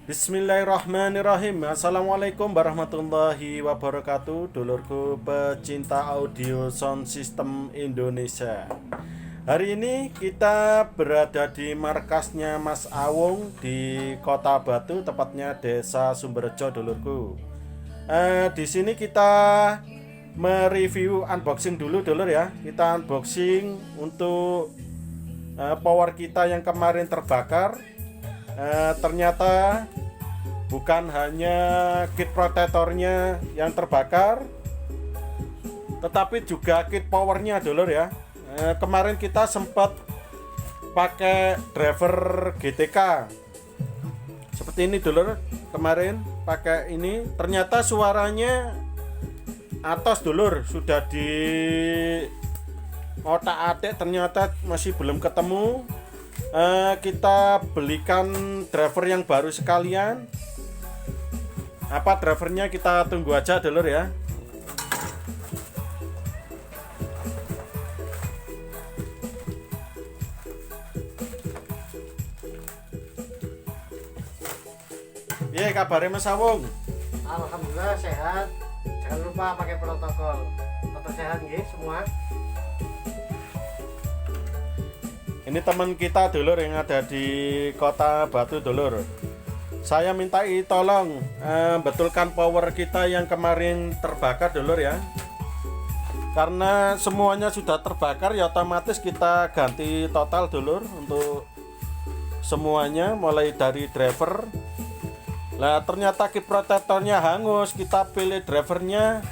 Bismillahirrahmanirrahim. Assalamualaikum warahmatullahi wabarakatuh. Dulurku pecinta audio sound system Indonesia. Hari ini kita berada di markasnya Mas Awung di Kota Batu, tepatnya Desa Sumberjo, dulurku. Di sini kita mereview unboxing dulu, dulur ya. Kita unboxing untuk power kita yang kemarin terbakar. Ternyata bukan hanya kit protektornya yang terbakar, tetapi juga kit powernya, dulur ya. Kemarin kita sempat pakai driver GTK seperti ini, dulur. Kemarin pakai ini, ternyata suaranya atos, dulur. Sudah di otak-atik, ternyata masih belum ketemu. Kita belikan driver yang baru sekalian. Apa drivernya kita tunggu aja, dulur ya. Iya, kabarnya Mas Awung? Alhamdulillah sehat. Jangan lupa pakai protokol. Tetap sehat nggih semua. Ini teman kita, dulur, yang ada di Kota Batu, dulur. Saya minta tolong betulkan power kita yang kemarin terbakar, dulur ya. Karena semuanya sudah terbakar, ya otomatis kita ganti total, dulur, untuk semuanya mulai dari driver. Nah, ternyata kit protektornya hangus. Kita pilih drivernya,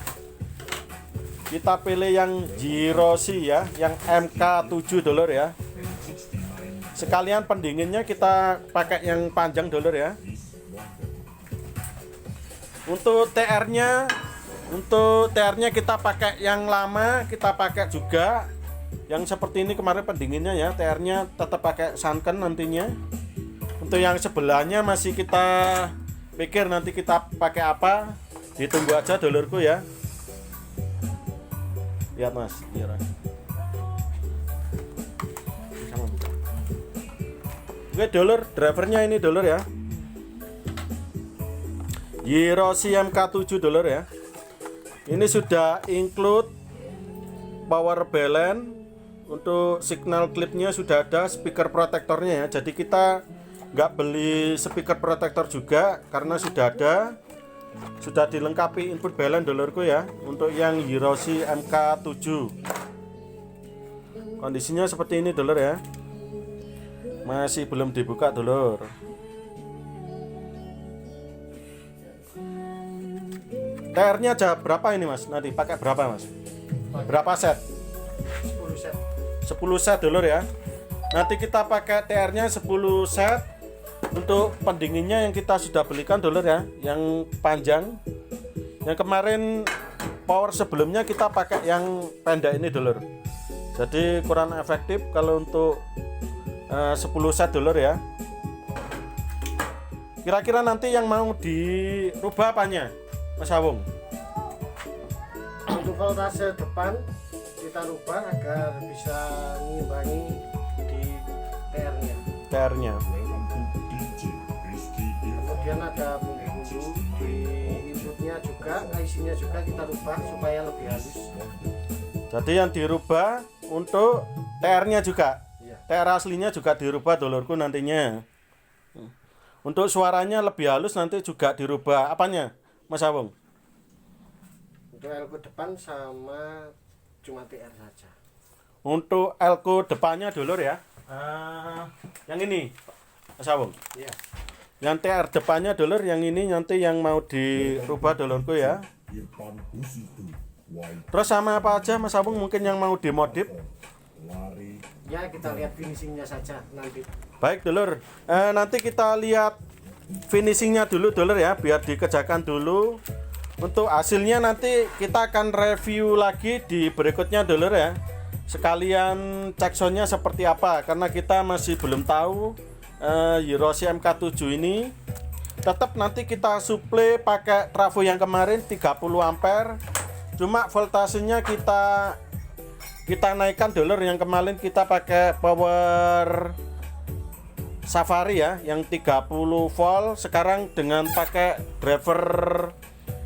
kita pilih yang Jiroshi ya, yang MK7, dulur ya. Sekalian pendinginnya kita pakai yang panjang, dulur ya. Untuk TR-nya kita pakai yang lama, kita pakai juga yang seperti ini kemarin pendinginnya ya. TR-nya tetap pakai Sanken nantinya. Untuk yang sebelahnya masih kita pikir nanti kita pakai apa. Ditunggu aja, dulurku ya. Lihat Mas, lihat. Oke, dulur, drivernya ini, dulur ya. Jiroshi MK7, dulur ya. Ini sudah include power balance. Untuk signal clipnya sudah ada, speaker protektornya ya. Jadi kita nggak beli speaker protektor juga karena sudah ada. Sudah dilengkapi input balance, dulurku ya. Untuk yang Jiroshi MK7. Kondisinya seperti ini, dulur ya. Masih belum dibuka, dulur. TR-nya aja berapa ini, Mas? Nanti pakai berapa, Mas? Berapa set? 10 set. 10 set, dulur ya. Nanti kita pakai TR-nya 10 set. Untuk pendinginnya yang kita sudah belikan, dulur ya, yang panjang. Yang kemarin power sebelumnya kita pakai yang pendek ini, dulur. Jadi kurang efektif kalau untuk 10 set, dulur ya. Kira-kira nanti yang mau dirubah apanya, Mas Awung? Untuk voltase depan kita rubah agar bisa mengimbangi di TR-nya. TR-nya. Kemudian ada bumbu-bumbu di inputnya juga, IC-nya juga kita rubah supaya lebih halus. Jadi yang dirubah untuk TR-nya juga. Iya. TR aslinya juga dirubah, dulurku, nantinya. Untuk suaranya lebih halus nanti juga dirubah. Apanya, Mas Awung? Untuk elko depan sama cuma TR saja. Untuk elko depannya, dulur ya. Yang ini, Mas Awung. Iya. Yang TR depannya, dulur, yang ini nanti yang mau dirubah, dulurku ya. Terus sama apa aja, Mas Awung, mungkin yang mau dimodif? Ya, kita lihat finishingnya saja nanti. Baik, dulur. Nanti kita lihat finishingnya dulu, dulur ya, biar dikerjakan dulu. Untuk hasilnya nanti kita akan review lagi di berikutnya, dulur ya. Sekalian cek soundnya seperti apa, karena kita masih belum tahu Jiroshi MK7 ini. Tetap nanti kita suplai pakai trafo yang kemarin 30 ampere. Cuma voltasenya kita naikkan, dulur. Yang kemarin kita pakai power Safari ya, yang 30 volt. Sekarang dengan pakai driver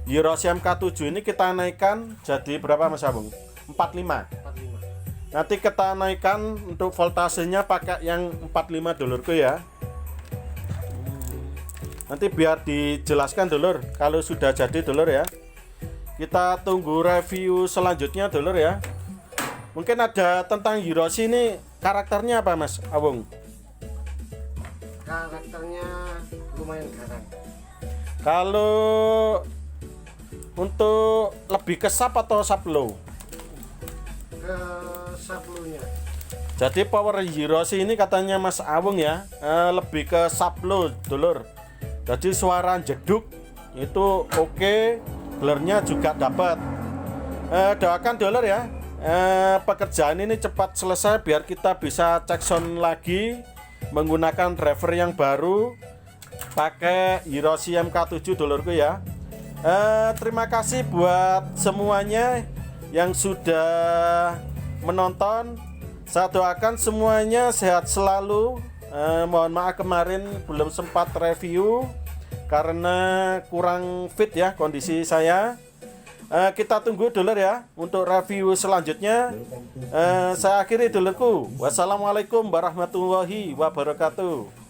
Eurosi MK7 ini kita naikkan jadi berapa Mas Abung? 45. 45. Nanti kita naikkan untuk voltasenya pakai yang 45 dulurku ya. Nanti biar dijelaskan dulur kalau sudah jadi dulur ya. Kita tunggu review selanjutnya dulur ya. Mungkin ada tentang Eurosi ini, karakternya apa Mas Abung? Karakternya lumayan garang. Kalau untuk lebih ke sub atau sub low? Ke sablunya. Jadi power Eurosi ini katanya Mas Abung ya, lebih ke sub low dulur. Jadi suara jeduk itu oke, blurnya juga dapat. Doakan dulur ya, pekerjaan ini cepat selesai biar kita bisa cek sound lagi menggunakan driver yang baru pakai Eurosi MK7 dulurku ya. Terima kasih buat semuanya yang sudah menonton. Saya doakan semuanya sehat selalu. Mohon maaf kemarin belum sempat review karena kurang fit ya kondisi saya. Kita tunggu dulur ya untuk review selanjutnya. Saya akhiri dulurku. Wassalamualaikum warahmatullahi wabarakatuh.